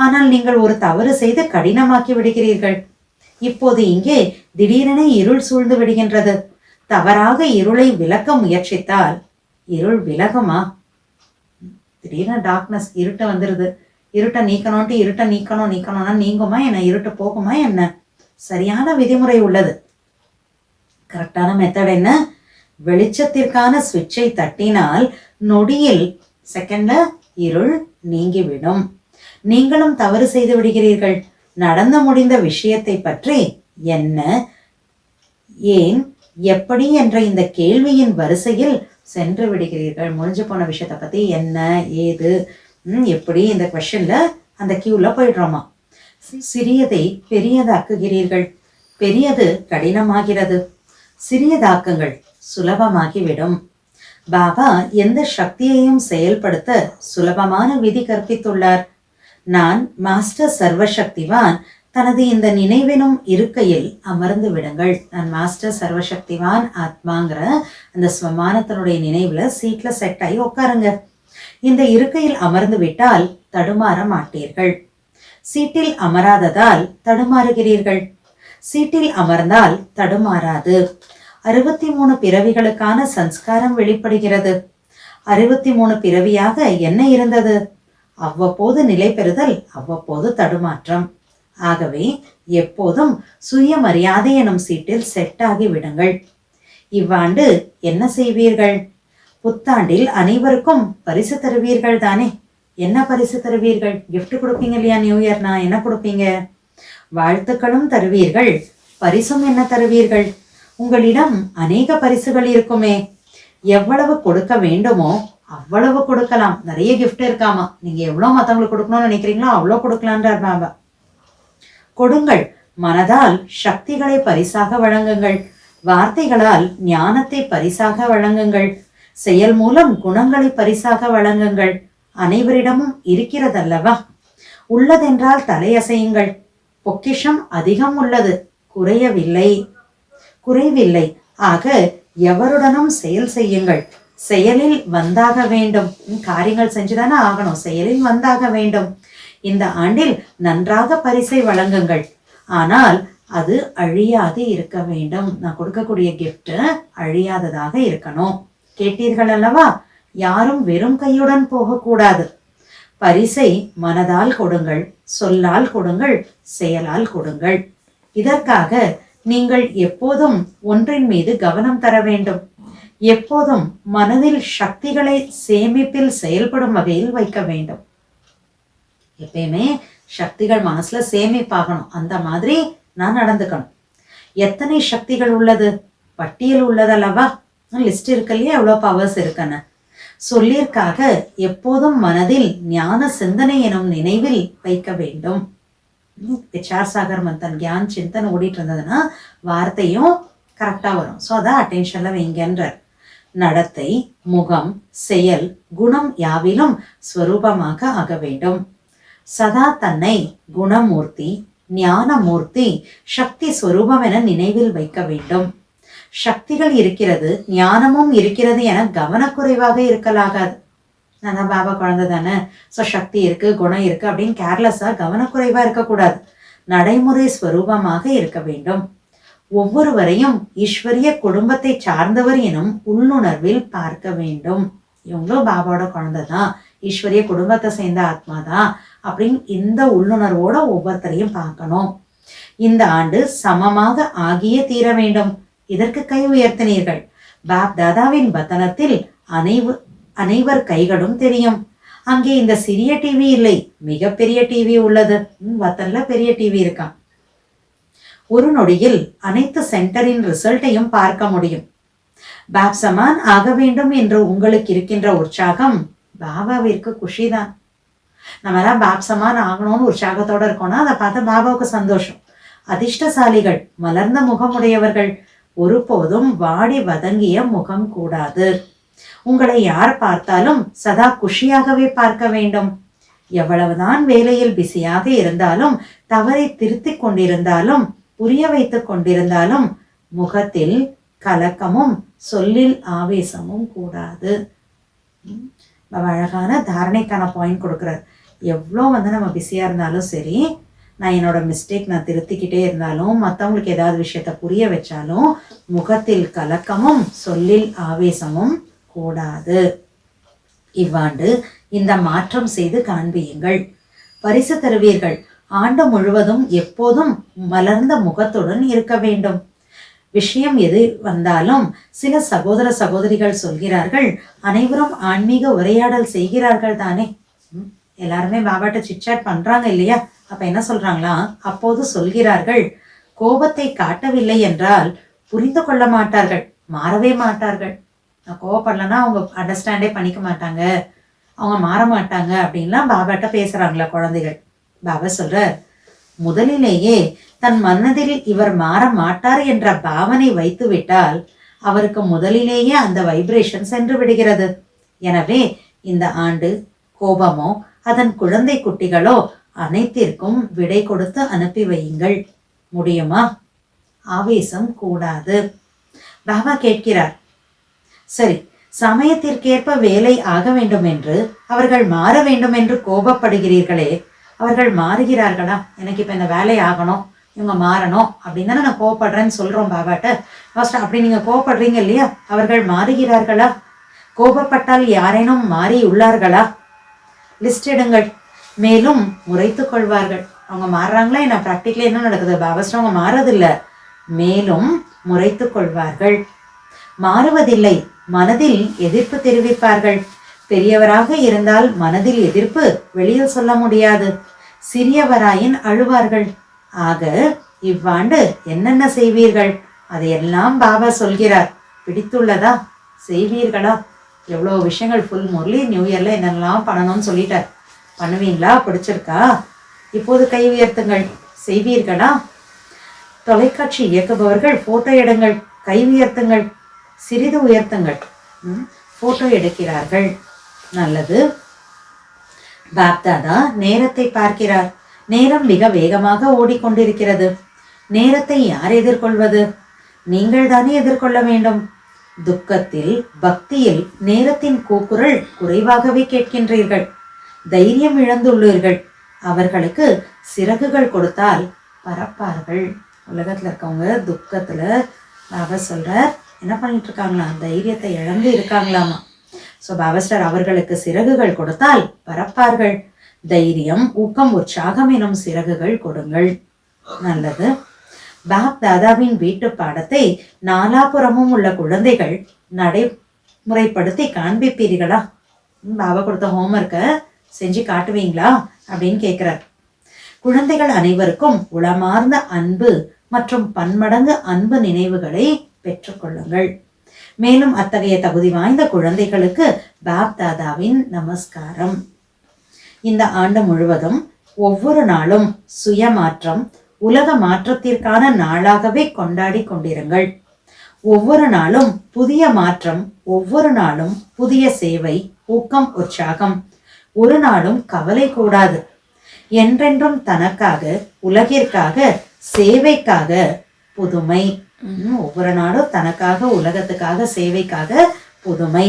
ஆனால் நீங்கள் ஒரு தவறு செய்து கடினமாக்கி விடுகிறீர்கள். இப்போது இங்கே திடீரென இருள் சூழ்ந்து விடுகின்றது. தவறாக இருளை விலக்க முயற்சித்தால் இருள் விலகுமா? திடீர்னு டார்க்னஸ், இருட்ட வந்துருது. இருட்டை நீக்கணும்ட்டு இருட்டை நீக்கணும்னா நீங்குமா என்ன? இருட்டு போகுமா என்ன? சரியான விதிமுறை உள்ளது. கரெக்டான மெத்தட் என்ன? வெளிச்சத்திற்கான சுவிட்சை தட்டினால் நொடியில், செகண்ட்ல இருள் நீங்கிவிடும். நீங்களும் தவறு செய்து விடுகிறீர்கள். நடந்து முடிந்த விஷயத்தை பற்றி என்ன, ஏன், எப்படி என்ற இந்த கேள்வியின் வரிசையில் சென்று விடுகிறீர்கள். முடிஞ்சு போன விஷயத்தை பத்தி என்ன, ஏது, எப்படி, இந்த கொஸ்டின்ல அந்த கியூல போயிடுறோமா. சிறியதை பெரியதாக்குகிறீர்கள். பெரியது கடினமாகிறது, சிறியதாக்கங்கள் சுலபமாகிவிடும். பாபா எந்த சக்தியையும் செயல்படுத்த சுலபமான விதி கற்பித்துள்ளார். நான் மாஸ்டர் சர்வசக்திவான், தனது இந்த நினைவினும் இருக்கையில் அமர்ந்து விடுங்கள். நான் மாஸ்டர் சர்வசக்திவான் ஆத்மாங்கிற அந்த ஸ்வமானத்தினுடைய நினைவுல சீட்ல செட் ஆகி உட்காருங்க. இந்த இருக்கையில் அமர்ந்து விட்டால் தடுமாற மாட்டீர்கள். சீட்டில் அமராததால் தடுமாறுகிறீர்கள். சீட்டில் அமர்ந்தால் தடுமாறாது. 63 பிறவிகளுக்கான சன்ஸ்காரம் வெளிப்படுகிறது. 63 பிறவியாக என்ன இருந்தது? அவ்வப்போது நிலை பெறுதல், அவ்வப்போது தடுமாற்றம். ஆகவே எப்போதும் சுயமரியாதை எனும் சீட்டில் செட் ஆகி விடுங்கள். இவ்வாண்டு என்ன செய்வீர்கள்? புத்தாண்டில் அனைவருக்கும் பரிசு தருவீர்கள் தானே? என்ன பரிசு தருவீர்கள்? கிஃப்ட் கொடுப்பீங்க இல்லையா? நியூ இயர்னா என்ன கொடுப்பீங்க? வாழ்த்துக்களும் தருவீர்கள், பரிசும் என்ன தருவீர்கள்? உங்களிடம் அநேக பரிசுகள் இருக்குமே. எவ்வளவு கொடுக்க வேண்டுமோ அவ்வளவு கொடுக்கலாம். நிறைய கிஃப்ட் இருக்காமா, நீங்க எவ்வளவு மத்தவங்களுக்கு கொடுக்கணும்னு நினைக்கிறீங்களோ அவ்வளோ கொடுக்கலான்றார் பாபா. கொடுங்கள். மனதால் சக்திகளை பரிசாக வழங்குங்கள். வார்த்தைகளால் ஞானத்தை பரிசாக வழங்குங்கள். செயல் மூலம் குணங்களை பரிசாக வழங்குங்கள். அனைவரிடமும் இருக்கிறதல்லவா? உள்ளதென்றால் தலையசையுங்கள். பொக்கிஷம் அதிகம் உள்ளது, குறைவில்லை. ஆக எவருடனும் செயல் செய்யுங்கள். செயலில் வந்தாக வேண்டும். காரியங்கள் செஞ்சுதானே ஆகணும், செயலில் வந்தாக வேண்டும். இந்த ஆண்டில் நன்றாக பரிசை வழங்குங்கள். ஆனால் அது அழியாது இருக்க வேண்டும். நான் கொடுக்கக்கூடிய கிஃப்ட் அழியாததாக இருக்கணும். கேட்டீர்கள் அல்லவா? யாரும் வெறும் கையுடன் போகக்கூடாது. பரிசை மனதால் கொடுங்கள், சொல்லால் கொடுங்கள், செயலால் கொடுங்கள். இதற்காக நீங்கள் எப்போதும் ஒன்றின் மீது கவனம் தர வேண்டும். எப்போதும் மனதில் சக்திகளை சேமிப்பில் செயல்படும் வகையில் வைக்க வேண்டும். எப்பயுமே சக்திகள் மனசுல சேமிப்பாகணும். அந்த மாதிரி நான் நடந்துக்கணும். எத்தனை சக்திகள் உள்ளது? பட்டியல் உள்ளதல்லவா? லிஸ்ட் இருக்கு இல்லையா, எவ்வளோ பவர்ஸ் இருக்குன்னு சொல்லியிருக்காக. எப்போதும் மனதில் ஞான சிந்தனை எனும் நினைவில் வைக்க வேண்டும். விசார் சாகர் மந்தன் கியான் சிந்தனை ஓடிட்டு இருந்ததுன்னா வார்த்தையும் கரெக்டா வரும். ஸோ அதை அட்டென்ஷன்ல வைங்கன்றார். நடத்தை, முகம், செயல், குணம் யாவிலும் ஸ்வரூபமாக ஆக வேண்டும். சதா தன்னை குணமூர்த்தி, ஞானமூர்த்தி, சக்தி ஸ்வரூபம் என நினைவில் வைக்க வேண்டும். சக்திகள் இருக்கிறது, ஞானமும் இருக்கிறது என கவனக்குறைவாக இருக்கலாகாது. நான் தான் பாபா குழந்தை தானே, ஸோ சக்தி இருக்கு, குணம் இருக்கு அப்படின்னு கேர்லெஸ்ஸா கவனக்குறைவா இருக்கக்கூடாது. நடைமுறை ஸ்வரூபமாக இருக்க வேண்டும். ஒவ்வொருவரையும் ஈஸ்வரிய குடும்பத்தை சார்ந்தவர் எனும் உள்ளுணர்வில் பார்க்க வேண்டும். இவங்களும் பாபாவோட குழந்தை தான், ஈஸ்வரிய குடும்பத்தை சேர்ந்த ஆத்மா தான் அப்படின்னு இந்த உள்ளுணர்வோட ஒவ்வொருத்தரையும் பார்க்கணும். இந்த ஆண்டு சமமாக ஆகியே தீர வேண்டும். இதற்கு கை உயர்த்தினீர்கள். பாப் தாதாவின் வத்தனத்தில் அனைவர் கைகளும் தெரியும். அங்கே இந்த சிறிய டிவி இல்லை, மிகப்பெரிய டிவி உள்ளது. வத்தன்ல பெரிய டிவி இருக்கான். ஒரு நொடியில் அனைத்து சென்டரின் ரிசல்ட்டையும் பார்க்க முடியும். பாப் சமான் ஆக வேண்டும் என்று உங்களுக்கு இருக்கின்ற உற்சாகம் பாபாவிற்கு குஷிதான். நம்ம எல்லாம் பாப் சமான் ஆகணும்னு உற்சாகத்தோட இருக்கோம்னா அதை பார்த்து பாபாவுக்கு சந்தோஷம். அதிர்ஷ்டசாலிகள், மலர்ந்த முகமுடையவர்கள். ஒருபோதும் வாடி வதங்கிய முகம் கூடாது. உங்களை யார் பார்த்தாலும் சதா குஷியாகவே பார்க்க வேண்டும். எவ்வளவுதான் வேலையில் பிஸியாக இருந்தாலும், தவறை திருத்திக் கொண்டிருந்தாலும், புரிய வைத்துக் கொண்டிருந்தாலும் முகத்தில் கலக்கமும் சொல்லில் ஆவேசமும் கூடாது. அழகான தாரணைக்கான பாயிண்ட் கொடுக்குறார். எவ்வளோ நம்ம பிஸியாக இருந்தாலும் சரி, நான் என்னோட மிஸ்டேக் நான் திருத்திக்கிட்டே இருந்தாலும், மற்றவங்களுக்கு ஏதாவது விஷயத்த புரிய வச்சாலும் முகத்தில் கலக்கமும் சொல்லில் ஆவேசமும் கூடாது. இவ்வாண்டு இந்த மாற்றம் செய்து காண்பியுங்கள். பரிசு தருவீர்கள். ஆண்டு முழுவதும் எப்போதும் மலர்ந்த முகத்துடன் இருக்க வேண்டும். விஷயம் எது வந்தாலும் சில சகோதர சகோதரிகள் சொல்கிறார்கள், அனைவரும் ஆன்மீக உரையாடல் செய்கிறார்கள் தானே. எல்லாருமே பாபாட்ட சிட்சாட் பண்றாங்க இல்லையா? அப்ப என்ன சொல்றாங்களா? அப்போது சொல்கிறார்கள், கோபத்தை காட்டவில்லை என்றால் புரிந்து கொள்ள மாட்டார்கள், மாறவே மாட்டார்கள். நான் கோவப்படலன்னா அவங்க அண்டர்ஸ்டாண்டே பண்ணிக்க மாட்டாங்க, அவங்க மாற மாட்டாங்க அப்படின்லாம் பாபாட்ட பேசுறாங்களா குழந்தைகள். பாபா சொல்ற, முதலிலேயே தன் மனதில் இவர் மாற மாட்டார் என்ற பாவனை வைத்துவிட்டால் அவருக்கு முதலிலேயே அந்த வைப்ரேஷன் சென்று விடுகிறது. எனவே இந்த ஆண்டு கோபமோ அதன் குழந்தை குட்டிகளோ அனைத்திற்கும் விடை கொடுத்து அனுப்பி வையுங்கள். முடியுமா? ஆவேசம் கூடாது. பாபா கேட்கிறார், சரி, சமயத்திற்கேற்ப வேலை ஆக வேண்டும் என்று அவர்கள் மாற வேண்டும் என்று கோபப்படுகிறீர்களே, அவர்கள் மாறுகிறார்களா? எனக்கு இப்ப இந்த வேலை ஆகணும், இவங்க மாறணும் அப்படின்னு தானே நான் கோபப்படுறேன்னு சொல்றோம் பாபாட்ட. ஃபர்ஸ்ட் அப்படி நீங்க கோபப்படுறீங்க இல்லையா, அவர்கள் மாறுகிறார்களா? கோபப்பட்டால் யாரேனும் மாறி உள்ளார்களா? லிஸ்ட் எடுங்கள். மேலும் முறைத்து கொள்வார்கள். அவங்க மாறுறாங்களா என்ன? பிராக்டிக்கலி என்ன நடக்குது? பாபாஸ்ட் அவங்க மாறதில்லை, மேலும் முறைத்து கொள்வார்கள். மாறுவதில்லை, மனதில் எதிர்ப்பு தெரிவிப்பார்கள். பெரியவராக இருந்தால் மனதில் எதிர்ப்பு வெளியில் சொல்ல முடியாது. சிறியவராயின் அழுவார்கள். ஆக இவ்வாண்டு என்னென்ன செய்வீர்கள் அதையெல்லாம் பாபா சொல்கிறார். பிடித்துள்ளதா? செய்வீர்களா? எவ்வளோ விஷயங்கள் ஃபுல் முரளி நியூ இயர்ல என்னெல்லாம் பண்ணணும்னு சொல்லிட்டார். பண்ணுவீங்களா? பிடிச்சிருக்கா? இப்போது கை உயர்த்துங்கள். செய்வீர்களா? தொலைக்காட்சி இயக்குபவர்கள் போட்டோ எடுங்கள். கை உயர்த்துங்கள். சிறிது உயர்த்துங்கள். போட்டோ எடுக்கிறார்கள். நல்லது. பாப்தாதா நேரத்தை பார்க்கிறார். நேரம் மிக வேகமாக ஓடிக்கொண்டிருக்கிறது. நேரத்தை யார் எதிர்கொள்வது? நீங்கள் தானே எதிர்கொள்ள வேண்டும். துக்கத்தில் பக்தியில் நேரத்தின் கூக்குரல் குறைவாகவே கேட்கின்றீர்கள். தைரியம் இழந்துள்ளீர்கள். அவர்களுக்கு சிறகுகள் கொடுத்தால் பறப்பார்கள். உலகத்துல இருக்கவங்க துக்கத்துல பாபா சொல்றார் என்ன பண்ணிட்டு இருக்காங்களா? தைரியத்தை இழந்து இருக்காங்களாமா. ஸோ பாபாஸ்டர் அவர்களுக்கு சிறகுகள் கொடுத்தால் பறப்பார்கள். தைரியம், ஊக்கம், உற்சாகம் எனும் சிறகுகள் கொடுங்கள். நல்லது. பாப் தாதாவின் வீட்டு பாடத்தை நாலாபுறமும் உள்ள குழந்தைகள் நடைமுறைப்படுத்தி காண்பிப்பீர்களா? பாபா கொடுத்த ஹோம்ஒர்க்க செஞ்சு காட்டுவீங்களா அப்படின்னு கேட்கிறார். குழந்தைகள் அனைவருக்கும் உளமார்ந்த அன்பு மற்றும் பன்மடங்கு அன்பு நினைவுகளை பெற்றுக்கொள்ளுங்கள். மேலும் அத்தகைய தகுதி வாய்ந்த குழந்தைகளுக்கு பாப் தாதாவின் நமஸ்காரம். இந்த ஆண்டு முழுவதும் ஒவ்வொரு நாளும் சுயமாற்றம், உலக மாற்றத்திற்கான நாளாகவே கொண்டாடி கொண்டிருங்கள். ஒவ்வொரு நாளும் புதிய மாற்றம், ஒவ்வொரு நாளும் புதிய சேவை, ஊக்கம், உற்சாகம். ஒரு நாளும் கவலை கூடாது. என்றென்றும் தனக்காக, உலகிற்காக, சேவைக்காக புதுமை. ஒவ்வொரு நாளும் தனக்காக, உலகத்துக்காக, சேவைக்காக புதுமை.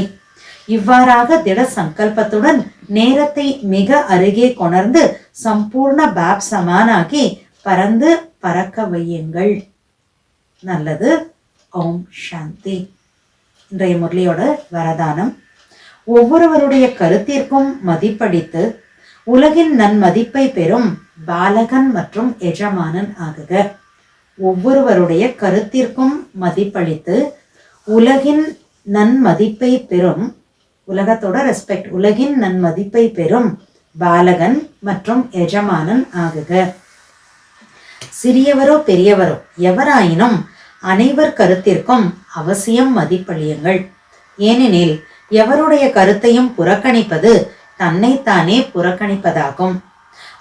இவ்வாறாக திட சங்கல்பத்துடன் நேரத்தை மிக அருகே கொணர்ந்து சம்பூர்ண பாப் சமானாகி பறந்து பறக்க வையுங்கள். நல்லது. ஓம் சாந்தி. இன்றைய முரளியோட வரதானம்: ஒவ்வொருவருடைய கருத்திற்கும் மதிப்பளித்து உலகின் நன்மதிப்பை பெறும் பாலகன் மற்றும் எஜமானன் ஆகுக. ஒவ்வொருவருடைய கருத்திற்கும் மதிப்பளித்து உலகின் நன்மதிப்பை பெறும், உலகத்தோட ரெஸ்பெக்ட், உலகின் நன்மதிப்பை பெறும் பாலகன் மற்றும் எஜமானன் ஆகுக. சிறியவரோ பெரியவரோ எவராயினும் அனைவர் கருத்திற்கும் அவசியம் மதிப்பளியுங்கள். ஏனெனில் எவருடைய கருத்தையும் புறக்கணிப்பது தன்னைத்தானே புறக்கணிப்பதாகும்.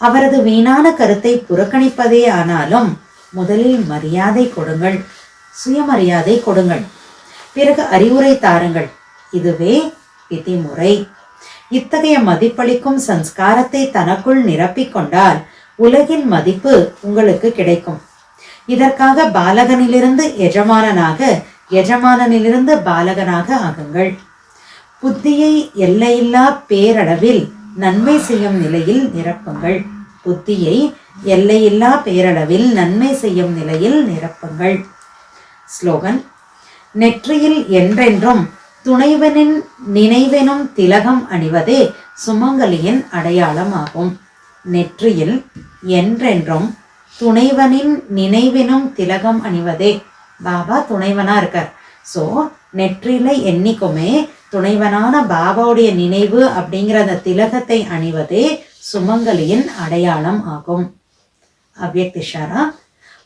அவரது வீணான கருத்தை புறக்கணிப்பதே ஆனாலும் முதலில் மரியாதை கொடுங்கள், சுயமரியாதை கொடுங்கள். பிறகு அறிவுரை தாருங்கள். இதுவே விதிமுறை. இத்தகைய மதிப்பளிக்கும் சன்ஸ்காரத்தை தனக்குள் நிரப்பிக்கொண்டால் உலகின் மதிப்பு உங்களுக்கு கிடைக்கும். இதற்காக பாலகனிலிருந்து எஜமானனாக, எஜமானனிலிருந்து பாலகனாக ஆகுங்கள். புத்தியை எல்லையில்லா பேரளவில் நன்மை செய்யும் நிலையில் நிரப்புங்கள். புத்தியை எல்லையில்லா பேரளவில் நன்மை செய்யும் நிலையில் நிரப்புங்கள். ஸ்லோகன்: நெற்றியில் என்றென்றும் துணைவனின் நினைவெனும் திலகம் அணிவதே சுமங்கலியின் அடையாளமாகும். நெற்றியில் என்றென்றும் துணைவனின் நினைவெனும் திலகம் அணிவதே. பாபா துணைவனா இருக்கார். ஸோ நெற்றியில என்னைக்குமே துணைவனான பாபாவுடைய நினைவு அப்படிங்கிற அந்த திலகத்தை அணிவதே சுமங்கலியின் அடையாளம் ஆகும். அவ்யக்த் இஷாரா: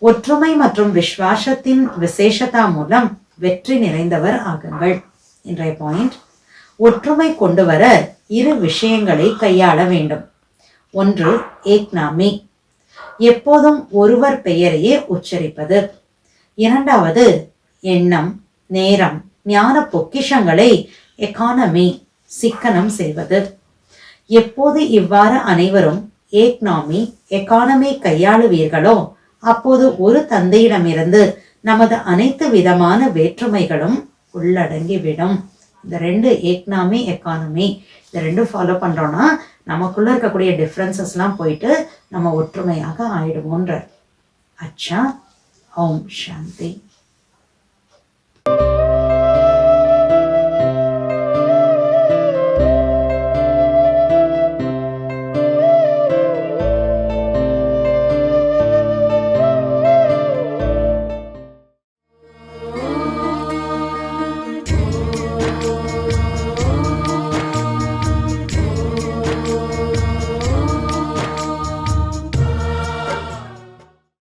ஒற்றுமை மற்றும் விஸ்வாசத்தின் விசேஷதா மூலம் வெற்றி நிறைந்தவர் ஆகுங்கள். இன்றைய பாயிண்ட்: ஒற்றுமை கொண்டு வர இரு விஷயங்களை கையாள வேண்டும். ஒன்று ஏக்நாமி. எப்போதும் ஒருவர் பெயரையே உச்சரிப்பது. இரண்டாவது, எண்ணம், நேரம், ஞான பொக்கிஷங்களை எக்கானமி சிக்கனம் செய்வது. எப்போது இவ்வாறு அனைவரும் எக்கானமி கையாளுவீர்களோ அப்போது ஒரு தந்தையிடமிருந்து நமது அனைத்து விதமான வேற்றுமைகளும் உள்ளடங்கிவிடும். இந்த ரெண்டு எக்கானமி இந்த ரெண்டும் ஃபாலோ பண்றோம்னா நமக்குள்ள இருக்கக்கூடிய டிஃப்ரென்சஸ்லாம் போயிட்டு நம்ம ஒற்றுமையாக ஆயிடுவோன்ற. அச்சா. ஓம் சாந்தி.